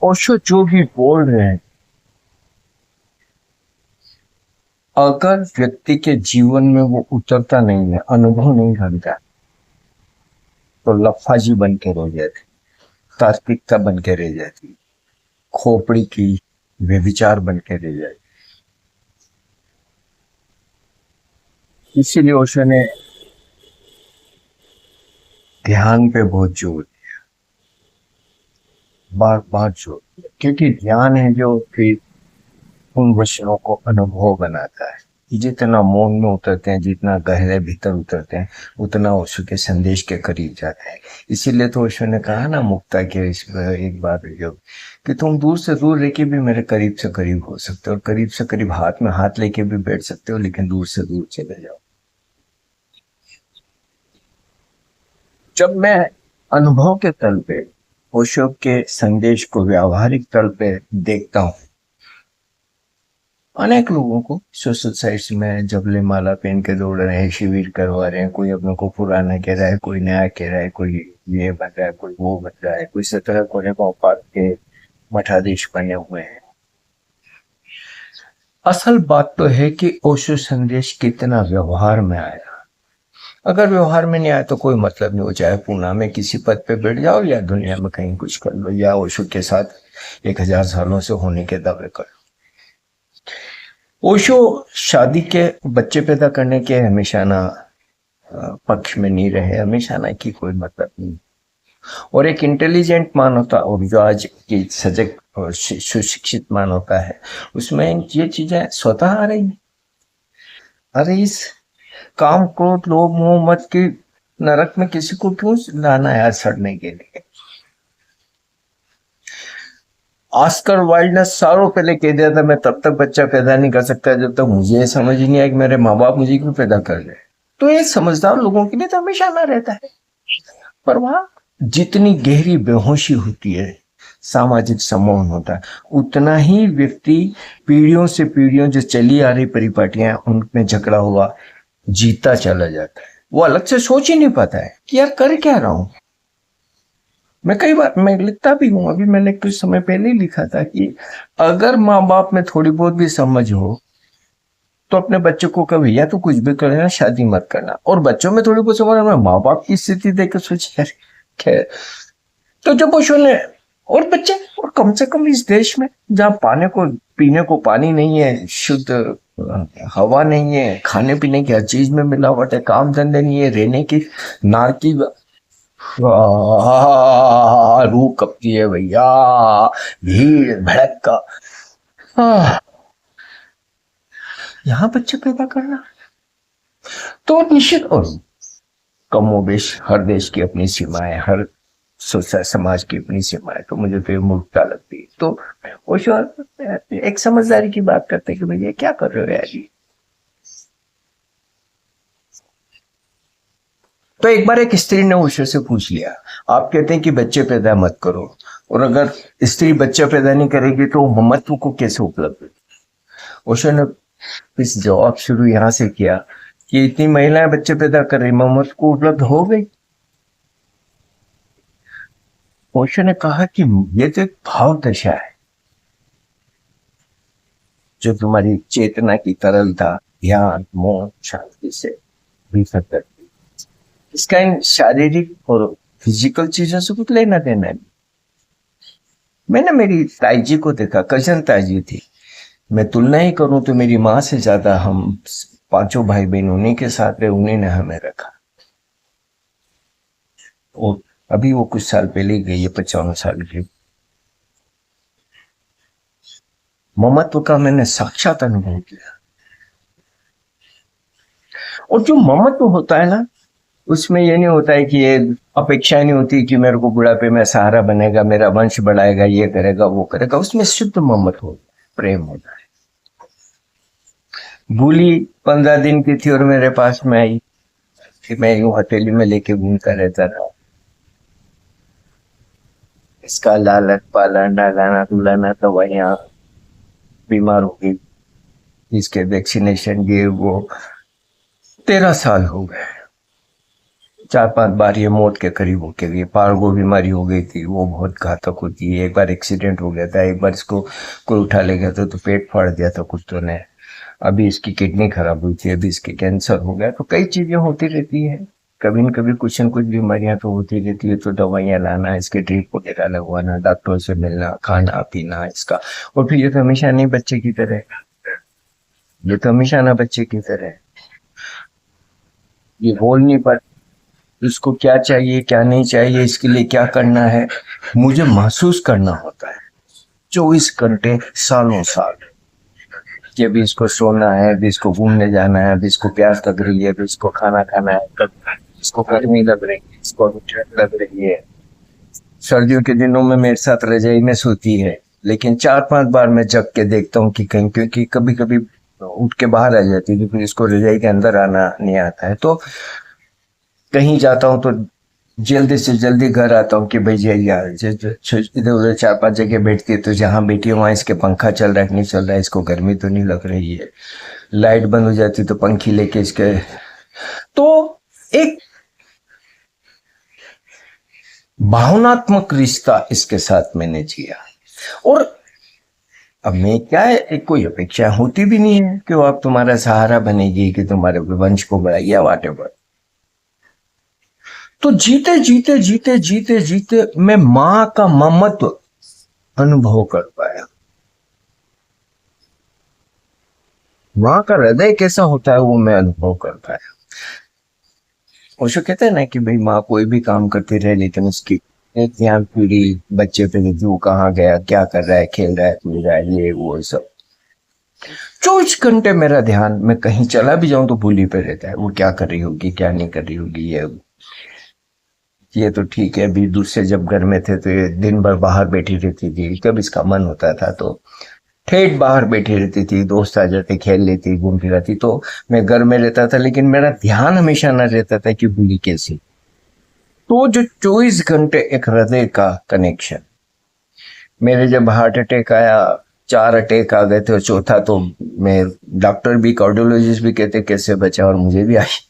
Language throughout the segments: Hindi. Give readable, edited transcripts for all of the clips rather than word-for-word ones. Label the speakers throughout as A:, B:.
A: ओशो जो भी बोल रहे हैं, अगर व्यक्ति के जीवन में वो उतरता नहीं है, अनुभव नहीं करता, तो लफाजी बन के रह जाती, तार्किकता बन के रह जाती, खोपड़ी की व्यभिचार बन के रह जाती। इसीलिए ओशो ने ध्यान पे बहुत जोर दिया, बार बार जोर दिया, क्योंकि ध्यान है जो फिर उन वचनों को अनुभव बनाता है। जितना मौन में उतरते हैं, जितना गहरे भीतर उतरते हैं, उतना ओशो के संदेश के करीब जाते हैं। इसीलिए तो ओशो ने कहा ना मुक्ता के एक बार जो कि तुम दूर से दूर रह के भी मेरे करीब से करीब हो सकते हो, और करीब से करीब हाथ में हाथ लेके भी बैठ सकते हो, लेकिन दूर से दूर चले जाओ। जब मैं अनुभव के तल पे ओशो के संदेश को व्यावहारिक तल पे देखता हूँ, अनेक लोगों को सोशल साइट्स में जबले माला पहन के दौड़ रहे हैं, शिविर करवा रहे हैं, कोई अपने को पुराना कह रहा है, कोई नया कह रहा है, कोई ये बन रहा है, कोई वो बन रहा है, कोई सत्रह कोने को पात के मठाधीश बने हुए हैं। असल बात तो है कि ओशो संदेश कितना व्यवहार में आया। अगर व्यवहार में नहीं आया तो कोई मतलब नहीं हो, चाहे पूना में किसी पद पे बैठ जाओ या दुनिया में कहीं कुछ कर लो, या ओशो के साथ 1000 सालों से होने के दावे कर लो। ओशो शादी के बच्चे पैदा करने के हमेशा ना पक्ष में नहीं रहे, हमेशा ना कि कोई मतलब नहीं। और एक इंटेलिजेंट मानवता, और जो आज की सजग और सुशिक्षित मानवता है, उसमें ये चीजें स्वतः आ रही हैं। अरे इस काम क्रोध लोभ मोह मत की नरक में किसी को क्यों लाना है सड़ने के लिए। ऑस्कर वाइल्ड ने सालों पहले कह दिया था, मैं तब तक बच्चा पैदा नहीं कर सकता जब तक मुझे समझ ही नहीं आया कि मेरे माँ बाप मुझे क्यों पैदा कर रहे। तो ये समझदार लोगों के लिए तो हमेशा ना रहता है, पर वहां जितनी गहरी बेहोशी होती है, सामाजिक सम्मोहन होता है, उतना ही व्यक्ति पीढ़ियों से पीढ़ियों जो चली आ रही परिपाटियां उनमें झगड़ा हुआ जीता चला जाता है। वो अलग से सोच ही नहीं पाता है कि यार कर क्या रहा हूं। मैं कई बार मैं लिखता भी हूं, अभी मैंने कुछ समय पहले ही लिखा था कि अगर माँ बाप में थोड़ी बहुत भी समझ हो तो अपने बच्चों को कभी या तो कुछ भी करना, शादी मत करना, और बच्चों में थोड़ी बहुत समझ, माँ बाप की स्थिति देकर सोच यार खैर। तो जब ओशो ने, और बच्चे, और कम से कम इस देश में जहाँ पीने को पानी नहीं है, शुद्ध हवा नहीं है, खाने पीने की हर चीज में मिलावट है, काम धंधे नहीं है, रहने की ना की रूह कपती है भैया, भीड़ भड़क का यहाँ बच्चे पैदा करना तो निश्चित। और कमोबेश हर देश की अपनी सीमाएं, हर समाज की अपनी सीमाएं, तो मुझे तो मूर्खता लगती है। तो ओशो एक समझदारी की बात करते हैं कि भैया क्या कर रहे हो यार जी। तो एक बार एक स्त्री ने ओशो से पूछ लिया, आप कहते हैं कि बच्चे पैदा मत करो, और अगर स्त्री बच्चा पैदा नहीं करेगी तो ममत्व को कैसे उपलब्ध। ओशो ने इस जवाब शुरू यहां से किया कि इतनी महिलाएं बच्चे पैदा कर रही, ममत्व को उपलब्ध हो गई। ओशो ने कहा कि ये तो एक भाव दशा है जो तुम्हारी चेतना की तरलता, ध्यान, मौन, शांति से भीतर करती है। इसका इन शारीरिक और फिजिकल चीजों से कुछ लेना देना नहीं। मैंने मेरी ताई जी को देखा, कजन ताई जी थी, मैं तुलना ही करूं तो मेरी माँ से ज्यादा हम पांचों भाई बहन उन्हीं के साथ रहे, उन्हीं ने हमें रखा। और अभी वो कुछ साल पहले गई है, 55 साल की। ममत्व का मैंने साक्षात अनुभव किया। और जो ममत्व होता है ना, उसमें ये नहीं होता है कि ये अपेक्षा नहीं होती कि मेरे को बुढ़ापे में सहारा बनेगा, मेरा वंश बढ़ाएगा, ये करेगा वो करेगा। उसमें शुद्ध ममत्व होता है, प्रेम होता है। भूली 15 दिन की थी और मेरे पास में आई कि मैं यूं हथेली में लेके घूमता रहता था, इसका लालन पालन नहलाना धुलाना, तो वही बीमार हो गई, इसके वैक्सीनेशन ये वो। 13 साल हो गए। 4-5 बार ये मौत के करीब होके गई। पार्गो बीमारी हो गई थी, वो बहुत घातक होती है। एक बार एक्सीडेंट हो गया था, एक बार इसको कोई उठा ले गया था तो पेट फाड़ दिया था कुत्तों ने। अभी इसकी किडनी खराब हुई थी, अभी इसकी कैंसर हो गया। तो कई चीजें होती रहती है, कभी न कभी कुछ न कुछ बीमारियां तो होती रहती है। तो दवाइयां लाना, इसके ड्रिप वगैरह लगवाना, डॉक्टर से मिलना, खाना पीना इसका। और फिर ये तो हमेशा नहीं बच्चे की तरह, ये तो हमेशा ना बच्चे की तरह, ये बोल नहीं पाते इसको क्या चाहिए क्या नहीं चाहिए, इसके लिए क्या करना है। मुझे महसूस करना होता है 24 घंटे, सालों साल, कि अभी इसको सोना है, अभी इसको घूमने जाना है, अभी इसको प्यास लग रही है, अभी इसको खाना खाना है, कब इसको गर्मी लग रही है, इसको अभी ठंड लग रही है। सर्दियों के दिनों में मेरे साथ रजाई में सोती है, लेकिन 4-5 बार मैं जग के देखता हूँ कि कहीं, क्योंकि कभी कभी उठ के बाहर आ जाती है, फिर इसको रजाई के अंदर आना नहीं आता है। तो कहीं जाता हूँ तो जल्दी से जल्दी घर आता हूँ कि भाई यार, इधर उधर 4-5 जगह बैठती है, तो जहां बैठी है वहां इसके पंखा चल रहा है कि नहीं चल रहा है, इसको गर्मी तो नहीं लग रही है। लाइट बंद हो जाती तो पंखी लेके इसके। तो एक भावनात्मक रिश्ता इसके साथ मैंने जिया। और अब मैं क्या है, एक कोई अपेक्षा होती भी नहीं है कि वो आप तुम्हारा सहारा बनेगी, कि तुम्हारे वंश को बढ़ाइए, वाट एवर। तो जीते जीते जीते जीते जीते मैं मां का ममत्व अनुभव कर पाया। मां का हृदय कैसा होता है वो मैं अनुभव कर पाया। उसको कहते हैं ना कि भाई माँ कोई भी काम करती रहे, लेकिन उसकी एक ध्यान पीढ़ी बच्चे पे, जो कहाँ गया, क्या कर रहा है, खेल रहा है, कूद रहा है, ये वो सब। 24 घंटे मेरा ध्यान, मैं कहीं चला भी जाऊं तो भूली पे रहता है, वो क्या कर रही होगी, क्या नहीं कर रही होगी। ये तो ठीक है, अभी दूसरे जब घर में थे तो ये दिन भर बाहर बैठी रहती थी, कब इसका मन होता था तो ठेठ बाहर बैठी रहती थी, दोस्त आ जाते, खेल लेती, घूम फिराती। तो मैं घर में रहता था, लेकिन मेरा ध्यान हमेशा न रहता था कि भूली कैसी। तो जो 24 घंटे एक हृदय का कनेक्शन, मेरे जब हार्ट अटैक आया, 4 अटैक आ गए थे और चौथा तो मैं, डॉक्टर भी, कार्डियोलॉजिस्ट भी कहते कैसे बचा, और मुझे भी आई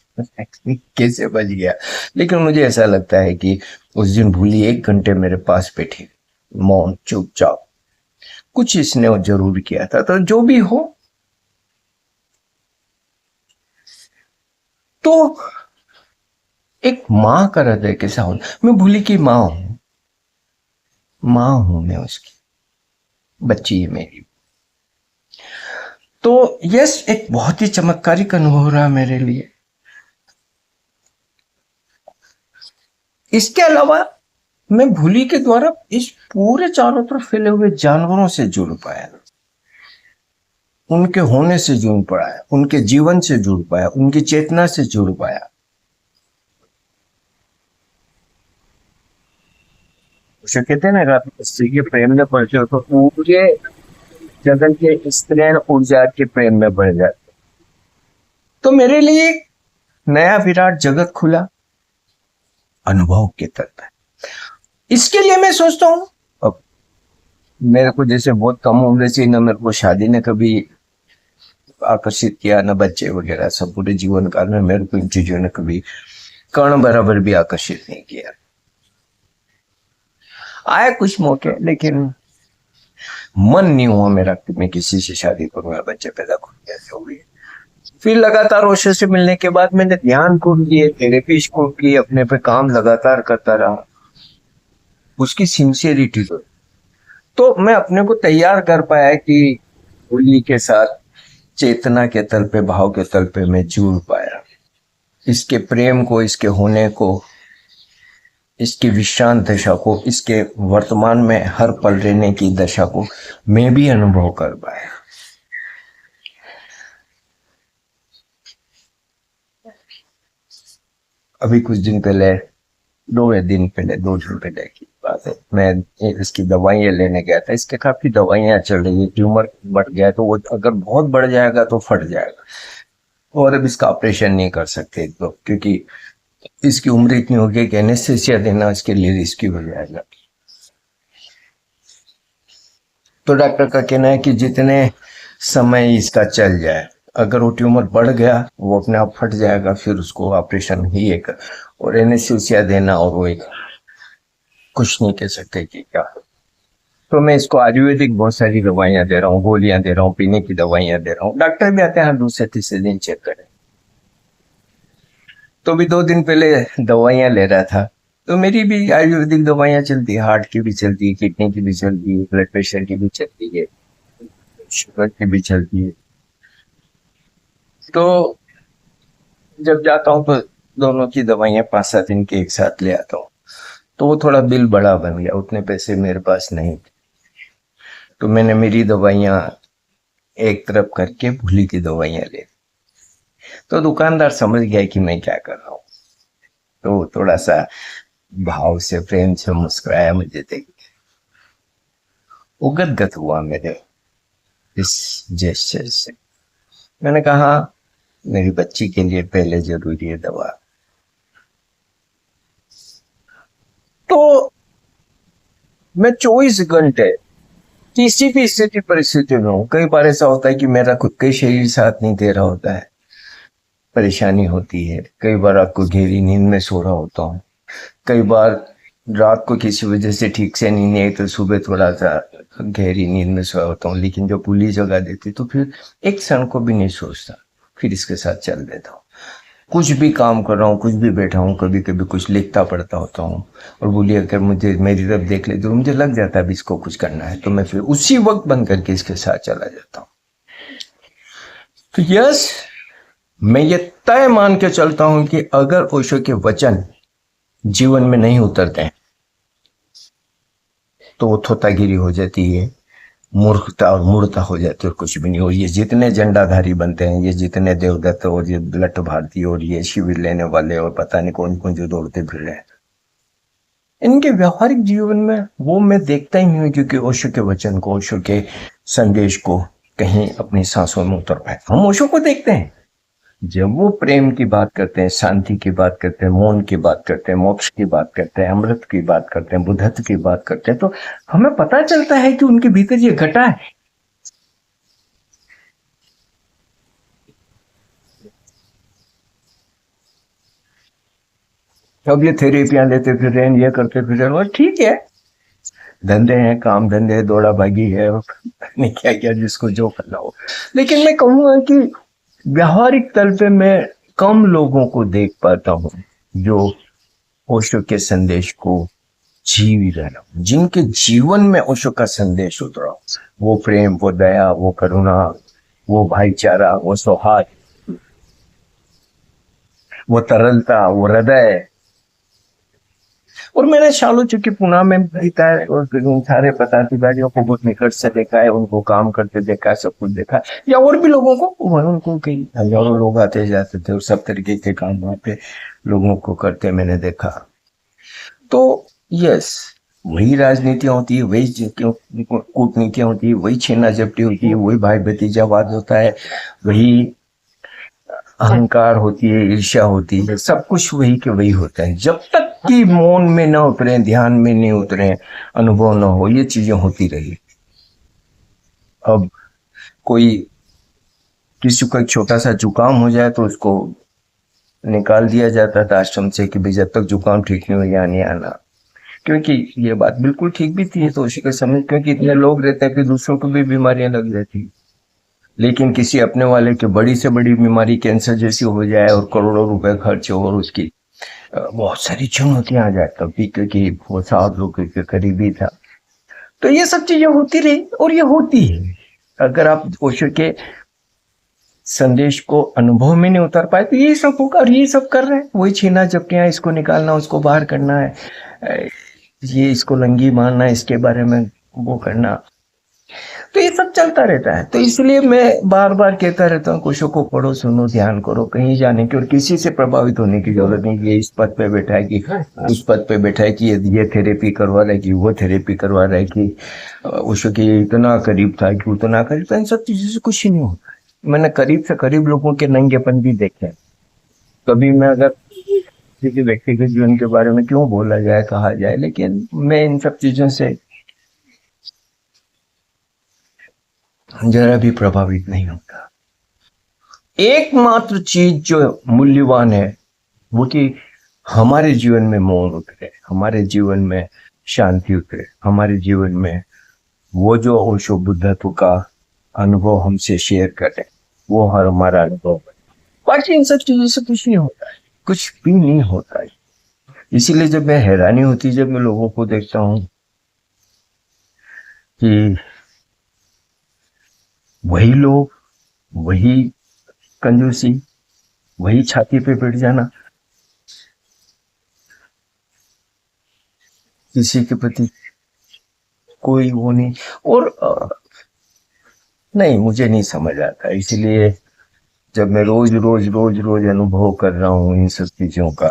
A: कैसे बच गया। लेकिन मुझे ऐसा लगता है कि उस दिन भूली 1 घंटे मेरे पास बैठी, मौन, चुपचाप, कुछ इसने जरूर किया था। तो जो भी हो, तो एक मां का हृदय कैसा हो। मैं भूली की मां हूं, मां हूं मैं उसकी, बच्ची है मेरी। तो यस, एक बहुत ही चमत्कारिक अनुभव रहा मेरे लिए। इसके अलावा मैं भूली के द्वारा इस पूरे चारों तरफ फैले हुए जानवरों से जुड़ पाया, उनके होने से जुड़ पाया, उनके जीवन से जुड़ पाया, उनकी चेतना से जुड़ पाया। उसे कहते हैं ना, स्त्री के प्रेम में पड़ते हो तो पूरे जगन के स्त्रीण ऊर्जा के प्रेम में बढ़ जाते। तो मेरे लिए एक नया विराट जगत खुला अनुभव के तहत। इसके लिए मैं सोचता हूं, अब मेरे को जैसे बहुत कम उम्र से, न मेरे को शादी ने कभी आकर्षित किया, न बच्चे वगैरह, सब पूरे जीवन काल में मेरे को इन चीजों ने कभी कर्ण बराबर भी आकर्षित नहीं किया। आए कुछ मौके, लेकिन मन नहीं हुआ मेरा कि मैं किसी से शादी करूंगा, बच्चे पैदा करूंगा, जो भी। फिर लगातार ओशो से मिलने के बाद मैंने ध्यान को किए, थेरेपी को की, अपने पे काम लगातार करता रहा, उसकी सिंसियरिटी तो मैं अपने को तैयार कर पाया कि उन्हीं के साथ चेतना के तल पे, भाव के तल पे मैं जुड़ पाया। इसके प्रेम को, इसके होने को, इसकी विश्रांत दशा को, इसके वर्तमान में हर पल रहने की दशा को मैं भी अनुभव कर पाया। अभी कुछ दिन पहले, 2 दिन पहले की बात है, मैं इसकी दवाइयाँ लेने गया था। इसके काफी दवाइयाँ चल रही है, ट्यूमर बढ़ गया, तो वो अगर बहुत बढ़ जाएगा तो फट जाएगा, और अब इसका ऑपरेशन नहीं कर सकते तो, क्योंकि इसकी उम्र इतनी हो गई कि एनेस्थेसिया देना इसके लिए रिस्की हो जाएगा। तो डॉक्टर का कहना है कि जितने समय इसका चल जाए, अगर वो ट्यूमर बढ़ गया वो अपने आप फट जाएगा, फिर उसको ऑपरेशन ही एक। और एनेस्थीसिया देना, और वो एक कुछ नहीं कह सकते कि क्या। तो मैं इसको आयुर्वेदिक बहुत सारी दवाइयां दे रहा हूँ, गोलियां दे रहा हूँ, पीने की दवाइयां दे रहा हूँ। डॉक्टर भी आते हैं हर दूसरे तीसरे दिन चेक करें। तो भी 2 दिन पहले दवाइयां ले रहा था, तो मेरी भी आयुर्वेदिक दवाइयां चलती है, हार्ट की भी चलती है, किडनी की भी चलती है, ब्लड प्रेशर की भी चलती है, शुगर की भी चलती है। तो जब जाता हूँ तो दोनों की दवाइयां 5-7 दिन के एक साथ ले आता हूँ। तो वो थोड़ा बिल बड़ा बन गया, उतने पैसे मेरे पास नहीं थे। तो मैंने मेरी दवाइयां एक तरफ करके भूली की दवाइयां ले। तो दुकानदार समझ गया कि मैं क्या कर रहा हूँ, तो थोड़ा सा भाव से, प्रेम से मुस्कुराया मुझे देख के। वो गदगद हुआ मेरे इस जेस्चर से। मैंने कहा मेरी बच्ची के लिए पहले जरूरी है दवा। तो मैं 24 घंटे किसी भी स्थिति परिस्थिति में हूँ। कई बार ऐसा होता है कि मेरा खुद का शरीर साथ नहीं दे रहा होता है, परेशानी होती है। कई बार रात को गहरी नींद में सो रहा होता हूँ, कई बार रात को किसी वजह से ठीक से नींद नहीं आई तो सुबह थोड़ा सा गहरी नींद में सोया होता हूँ, लेकिन जब पुलिस जगा देती तो फिर एक क्षण को भी नहीं सोचता, फिर इसके साथ चल देता हूँ। कुछ भी काम कर रहा हूँ, कुछ भी बैठा हूँ, कभी कभी कुछ लिखता पढ़ता होता हूँ, और बोली अगर मुझे मेरी तरफ देख ले तो मुझे लग जाता है अब इसको कुछ करना है, तो मैं फिर उसी वक्त बंद करके इसके साथ चला जाता हूँ। तो यस, मैं ये तय मान के चलता हूं कि अगर ओशो के वचन जीवन में नहीं उतरते हैं तो वो थोतागिरी हो जाती है, मूर्खता और मूर्खता हो जाती है, और कुछ भी नहीं। और ये जितने झंडाधारी बनते हैं, ये जितने देवदत्त और ये लट्ट भारती और ये शिविर लेने वाले और पता नहीं कौन कौन जो दौड़ते फिर रहे हैं, इनके व्यवहारिक जीवन में वो मैं देखता ही नहीं हूं, क्योंकि ओशो के वचन को, ओशो के संदेश को कहीं अपनी सांसों में उतर पाए। हम ओशो को देखते हैं, जब वो प्रेम की बात करते हैं, शांति की बात करते हैं, मौन की बात करते हैं, मोक्ष की बात करते हैं, अमृत की बात करते हैं, बुद्धत्व की बात करते हैं, तो हमें पता चलता है कि उनके भीतर ये घटा है। अब ये थेरेपियां लेते फिर रहे हैं, ये करते फिर रहे हैं, और ठीक है, धंधे हैं, काम धंधे, दौड़ा भागी है, नहीं क्या क्या जिसको जो करना हो। लेकिन मैं कहूंगा कि व्यवहारिक तल पे मैं कम लोगों को देख पाता हूँ जो ओशो के संदेश को जी रहे हो, जिनके जीवन में ओशो का संदेश उतरा, वो प्रेम, वो दया, वो करुणा, वो भाईचारा, वो सौहार्द, वो तरलता, वो हृदय। और मैंने सालों चूंकि पुणे में बीता है और उन सारे पदाधिकारियों को बहुत निकट से देखा है, उनको काम करते देखा है, सब कुछ देखा है, या और भी लोगों को, उनको कई हजारों लोग आते जाते थे और सब तरीके के काम वहां पे लोगों को करते मैंने देखा। तो यस, वही राजनीतियां होती है, वही कूटनीतियां होती है, वही छीना झपटी होती है, वही भाई भतीजावाद होता है, वही अहंकार होती है, ईर्ष्या होती है, सब कुछ वही के वही होता है। जब तक कि मौन में न उतरे, ध्यान में नहीं उतरे, अनुभव न हो, ये चीजें होती रही। अब कोई किसी को एक छोटा सा जुकाम हो जाए तो उसको निकाल दिया जाता था आश्रम से कि भाई जब तक जुकाम ठीक नहीं हो यहाँ नहीं आना, क्योंकि ये बात बिल्कुल ठीक भी थी तो उसी के समय, क्योंकि इतने लोग रहते हैं कि दूसरों को भी बीमारियां लग जाती। लेकिन किसी अपने वाले की बड़ी से बड़ी बीमारी कैंसर जैसी हो जाए और करोड़ों रुपए खर्च हो और उसकी बहुत सारी चुनौतियां आ जाए, तभी क्योंकि वो 7 लोग के करीबी था। तो ये सब चीजें होती रही और ये होती है। अगर आप ओशो के संदेश को अनुभव में नहीं उतर पाए तो ये सब होगा, और ये सब कर रहे हैं, वही छीना झपटियां, इसको निकालना, उसको बाहर करना है, ये इसको लंगी मारना, इसके बारे में वो करना, तो ये सब चलता रहता है। तो इसलिए मैं बार बार कहता रहता हूँ ओशो को पढ़ो, सुनो, ध्यान करो, कहीं जाने की और किसी से प्रभावित होने की जरूरत नहीं। ये इस पद पे बैठा है कि उस पद पे बैठा है कि ये थेरेपी करवा रहा है कि वो थेरेपी करवा रहा है कि ओशो के इतना करीब था कि उतना करीब था, इन सब चीजों से कुछ ही नहीं होता। मैंने करीब से करीब लोगों के नंगेपन भी देखे हैं। कभी मैं अगर किसी के व्यक्तिगत जीवन के बारे में क्यों बोला जाए, कहा जाए, लेकिन मैं इन सब चीजों से जरा भी प्रभावित नहीं होता। एकमात्र चीज जो मूल्यवान है वो कि हमारे जीवन में मौन उतरे, हमारे जीवन में शांति उतरे, हमारे जीवन में वो जो ओशो बुद्धत्व का अनुभव हमसे शेयर करें, वो हर हमारा अनुभव है। बाकी इन सब चीजों से कुछ नहीं होता है, कुछ भी नहीं होता है। इसीलिए जब मैं हैरानी होती है जब मैं लोगों को देखता हूँ कि वही लोग, वही कंजूसी, वही छाती पे बैठ जाना, किसी के प्रति कोई वो नहीं। और नहीं, मुझे नहीं समझ आता। इसलिए जब मैं रोज रोज रोज रोज अनुभव कर रहा हूँ इन सब चीजों का,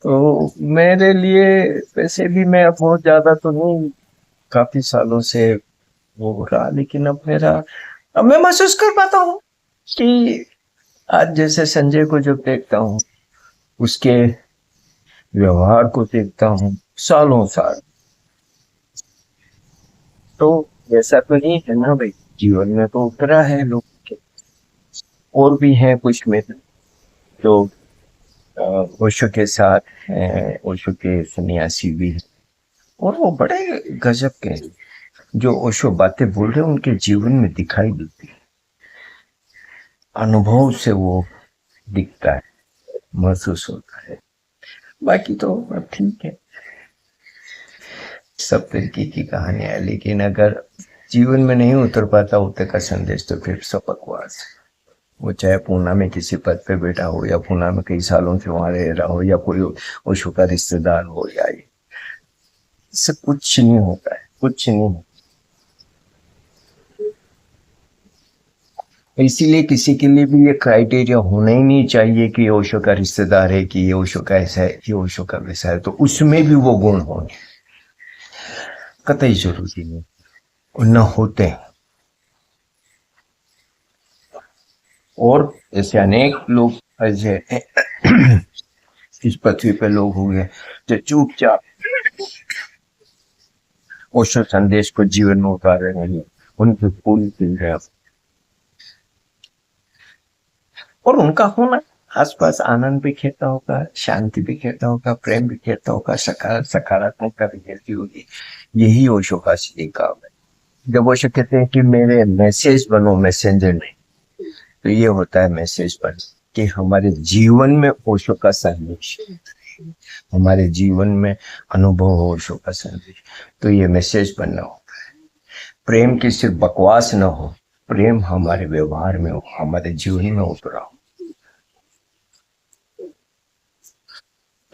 A: तो मेरे लिए वैसे भी मैं बहुत ज्यादा तो नहीं, काफी सालों से वो हो रहा, लेकिन अब मैं महसूस कर पाता हूँ कि आज जैसे संजय को जब देखता हूँ, उसके व्यवहार को देखता हूँ सालों साल, तो ऐसा तो नहीं है ना भाई, जीवन में तो उतरा है लोग के। और भी हैं कुछ मित्र जो ओशो के साथ हैं, ओशो के सन्यासी भी हैं, और वो बड़े गजब के हैं। जो ओशो बातें बोल रहे हैं उनके जीवन में दिखाई देती है, अनुभव से वो दिखता है, महसूस होता है। बाकी तो अब ठीक है, सब तरीके की कहानियां है, लेकिन अगर जीवन में नहीं उतर पाता उतर का संदेश तो फिर सब बकवास है। वो चाहे पूना में किसी पद पे बैठा हो, या पूना में कई सालों से वहां रह रहा हो, या कोई ओशो का रिश्तेदार हो, या इससे कुछ नहीं होता है, कुछ नहीं होता। इसीलिए किसी के लिए भी ये क्राइटेरिया होना ही नहीं चाहिए कि ये ओशो का रिश्तेदार है, कि ये ओशो का ऐसा है, ये ओशो का वैसा है, तो उसमें भी वो गुण होंगे, कतई जरूरी नहीं, और न होते हैं। और ऐसे अनेक लोग ऐसे इस पृथ्वी पे लोग हुए जो चुपचाप ओशो संदेश को जीवन में उतार रहे हैं, उनकी पूरी है, और उनका होना आसपास आनंद भी खेता होगा, शांति भी खेता होगा, प्रेम भी खेता होगा, सकारात्मकता भी खेती होगी। यही ओशो का असली काम है। जब ओशो कहते हैं कि मेरे मैसेज बनो, मैसेंजर नहीं, तो ये होता है मैसेज बन कि हमारे जीवन में ओशो का संदेश, हमारे जीवन में अनुभव हो ओशो का संदेश, तो ये मैसेज बनना होता है। प्रेम की सिर्फ बकवास न हो, प्रेम हमारे व्यवहार में हो, हमारे जीवन में उतरा हो।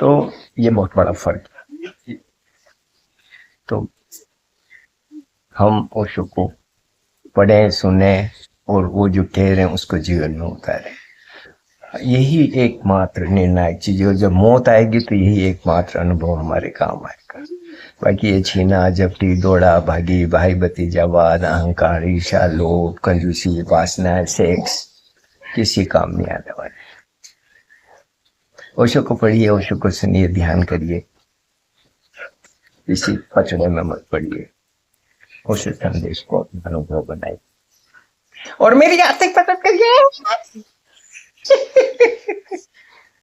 A: तो ये बहुत बड़ा फर्क है। तो हम ओशो को पढ़े, सुने, और वो जो कह रहे हैं उसको जीवन में उतारे। यही एकमात्र निर्णायक चीज है। जब मौत आएगी तो यही एकमात्र अनुभव हमारे काम आएगा। बाकी ये छीना झपटी, दौड़ा भागी, भाई भतीजावाद, अहंकार, ईर्ष्या, लोभ, कंजूसी, वासना, सेक्स किसी काम नहीं आने वाले। ओशो को पढ़िए, ओशो को सुनिए, ध्यान करिए, किसी पचड़े में मत पड़िए, ओशो संदेश को अपना अनुभव बनाइए और मेरी आर्थिक मदद करिए।